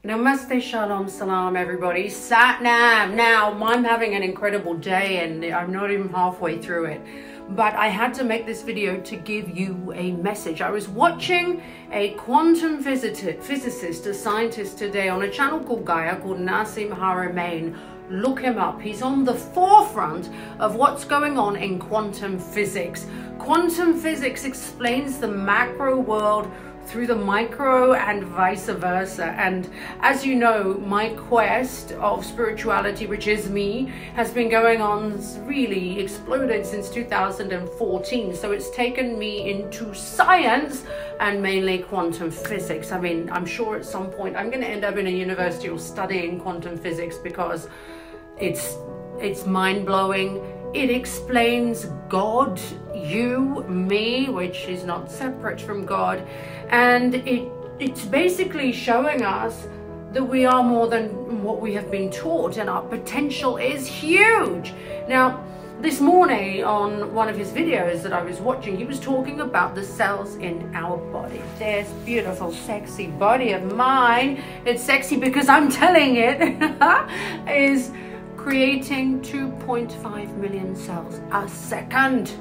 Namaste, shalom, salam, everybody. Sat Nam. Now, I'm having an incredible day and I'm not even halfway through it. But I had to make this video to give you a message. I was watching a quantum physicist, a scientist today on a channel called Gaia called Nassim Haramein. Look him up. He's on the forefront of what's going on in quantum physics. Quantum physics explains the macro world through the micro and vice versa. And as you know, my quest of spirituality, which is me, has been going on, really exploded since 2014. So it's taken me into science and mainly quantum physics. I mean, I'm sure at some point I'm going to end up in a university or studying quantum physics because it's mind-blowing. It explains God, you, me, which is not separate from God. And it's basically showing us that we are more than what we have been taught, and our potential is huge. Now, this morning on one of his videos that I was watching, he was talking about the cells in our body. This beautiful, sexy body of mine, it's sexy because I'm telling it, is creating 2.5 million cells a second.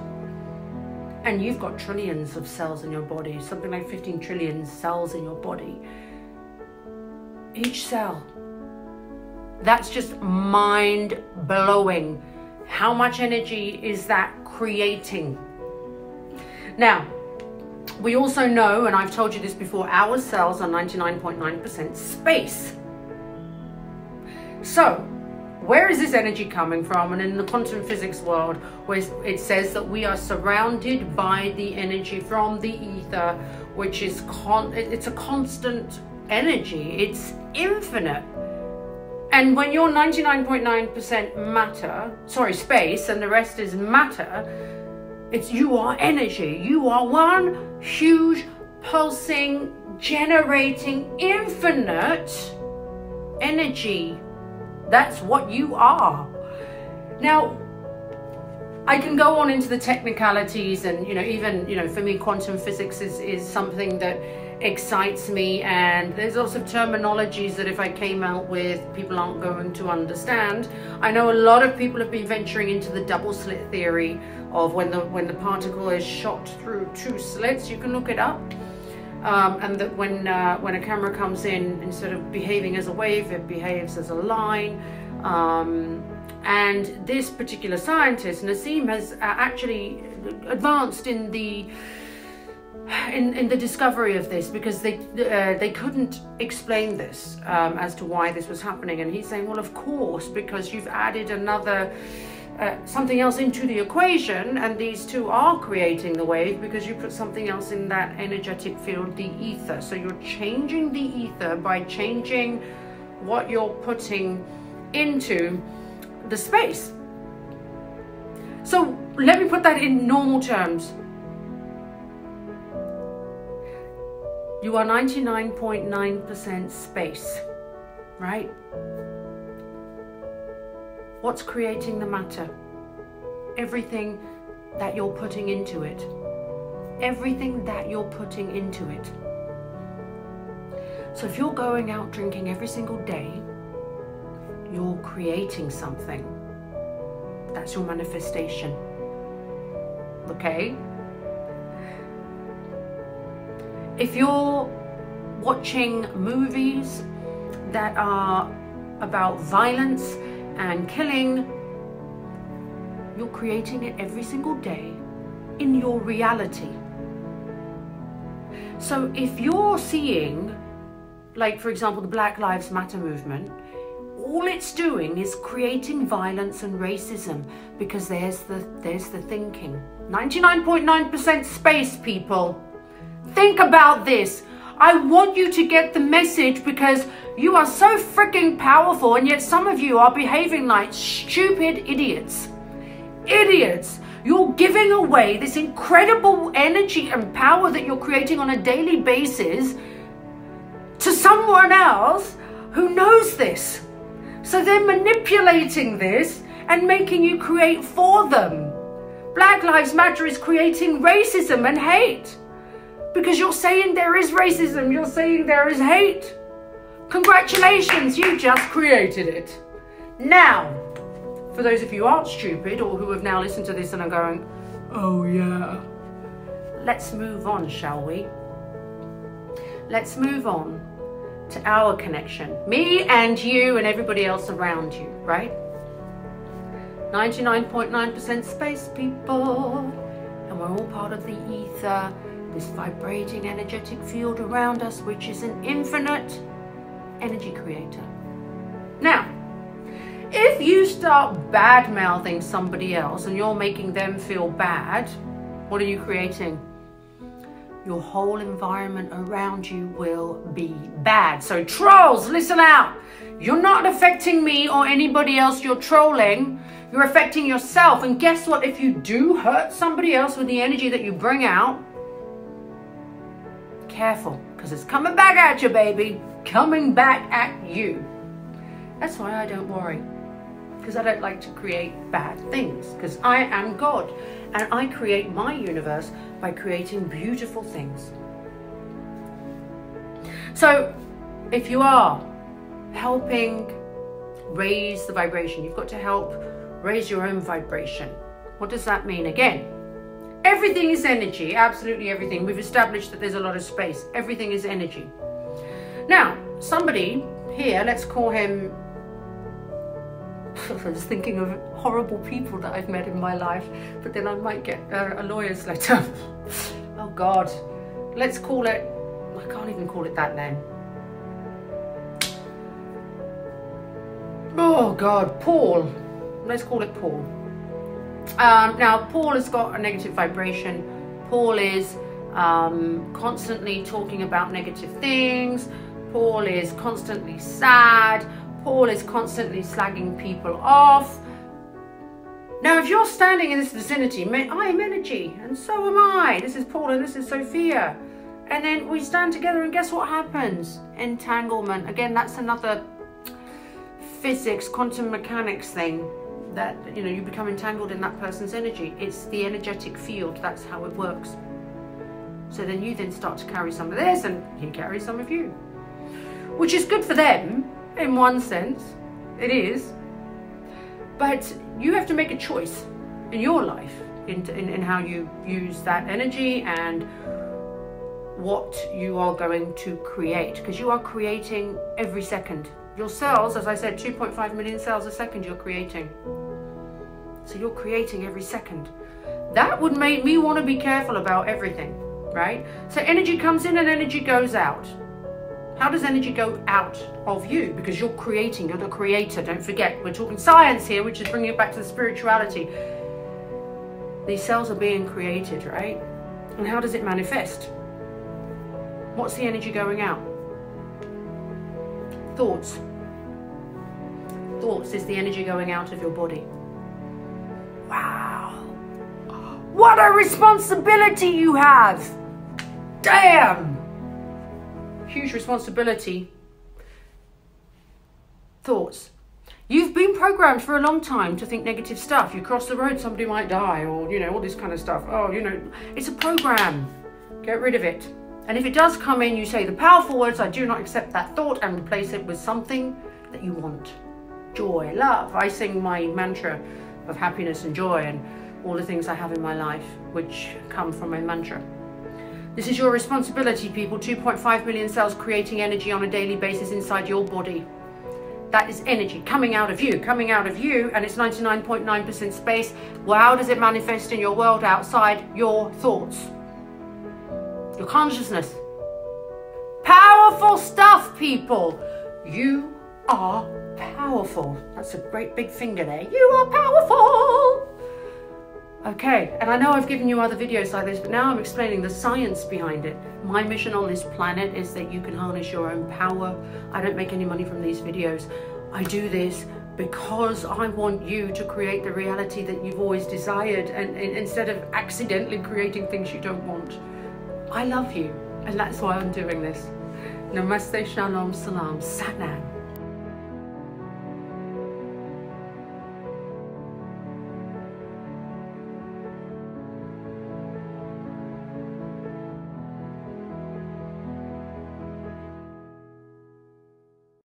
And you've got trillions of cells in your body, something like 15 trillion cells in your body. Each cell. That's just mind-blowing. How much energy is that creating? Now, we also know, and I've told you this before, our cells are 99.9% space. So, where is this energy coming from? And in the quantum physics world, where it says that we are surrounded by the energy from the ether, which is it's a constant energy. It's infinite. And when you're 99.9% matter, sorry, space, and the rest is matter, you are energy. You are one huge, pulsing, generating, infinite energy. That's what you are. Now, I can go on into the technicalities, and even for me, quantum physics is something that excites me, and there's lots of terminologies that if I came out with, people aren't going to understand. I know a lot of people have been venturing into the double slit theory of when the particle is shot through two slits. You can look it up. And that when a camera comes in, instead of behaving as a wave, it behaves as a line. And this particular scientist, Nassim, has actually advanced in the discovery of this, because they couldn't explain this as to why this was happening. And he's saying, well, of course, because you've added another something else into the equation, and these two are creating the wave because you put something else in that energetic field, the ether. So you're changing the ether by changing what you're putting into the space. So let me put that in normal terms. You are 99.9% space, right? What's creating the matter? Everything that you're putting into it. Everything that you're putting into it. So if you're going out drinking every single day, you're creating something. That's your manifestation. Okay? If you're watching movies that are about violence and killing, you're creating it every single day in your reality. So if you're seeing, like for example, the Black Lives Matter movement, all it's doing is creating violence and racism, because there's the thinking. 99.9% space, people. Think about this. I want you to get the message, because you are so freaking powerful, and yet some of you are behaving like stupid idiots. Idiots. You're giving away this incredible energy and power that you're creating on a daily basis to someone else who knows this. So they're manipulating this and making you create for them. Black Lives Matter is creating racism and hate. Because you're saying there is racism, you're saying there is hate. Congratulations, you just created it. Now, for those of you who aren't stupid or who have now listened to this and are going, oh yeah, let's move on, shall we? Let's move on to our connection. Me and you and everybody else around you, right? 99.9% space, people. And we're all part of the ether, this vibrating energetic field around us, which is an infinite energy creator. Now, if you start bad-mouthing somebody else and you're making them feel bad, what are you creating? Your whole environment around you will be bad. So trolls, listen out. You're not affecting me or anybody else you're trolling. You're affecting yourself. And guess what? If you do hurt somebody else with the energy that you bring out, careful, because it's coming back at you, baby. Coming back at you. That's why I don't worry. Because I don't like to create bad things. Because I am God. And I create my universe by creating beautiful things. So, if you are helping raise the vibration, you've got to help raise your own vibration. What does that mean? Again, everything is energy, absolutely everything. We've established that there's a lot of space. Everything is energy. Now, somebody here, let's call him, I was thinking of horrible people that I've met in my life, but then I might get a lawyer's letter. Oh God, let's call it, I can't even call it that name. Oh God, Paul. Let's call it Paul. Now, Paul has got a negative vibration. Paul is constantly talking about negative things. Paul is constantly sad. Paul is constantly slagging people off. Now, if you're standing in this vicinity, I am energy, and so am I. This is Paul, and this is Sophia. And then we stand together, and guess what happens? Entanglement. Again, that's another physics, quantum mechanics thing. That, you know, you become entangled in that person's energy. It's the energetic field. That's how it works. So then you then start to carry some of this, and he carries some of you. Which is good for them, in one sense. It is. But you have to make a choice in your life in how you use that energy and what you are going to create. Because you are creating every second. Your cells, as I said, 2.5 million cells a second you're creating. So you're creating every second. That would make me want to be careful about everything, right? So energy comes in and energy goes out. How does energy go out of you? Because you're creating, you're the creator. Don't forget, we're talking science here, which is bringing it back to the spirituality. These cells are being created, right? And how does it manifest? What's the energy going out? Thoughts. Thoughts is the energy going out of your body. Wow. What a responsibility you have. Damn. Huge responsibility. Thoughts. You've been programmed for a long time to think negative stuff. You cross the road, somebody might die, or, you know, all this kind of stuff. Oh, you know, it's a program. Get rid of it. And if it does come in, you say the powerful words, I do not accept that thought, and replace it with something that you want. Joy, love. I sing my mantra of happiness and joy and all the things I have in my life, which come from my mantra. This is your responsibility, people. 2.5 million cells creating energy on a daily basis inside your body. That is energy coming out of you, and it's 99.9% space. Well, how does it manifest in your world outside? Your thoughts. Your consciousness. Powerful stuff, people. You are powerful. That's a great big finger there. You are powerful. Okay, and I know I've given you other videos like this, but now I'm explaining the science behind it. My mission on this planet is that you can harness your own power. I don't make any money from these videos. I do this because I want you to create the reality that you've always desired, and instead of accidentally creating things you don't want. I love you, and that's why I'm doing this. Namaste, Shalom, Salam, Sat Nam.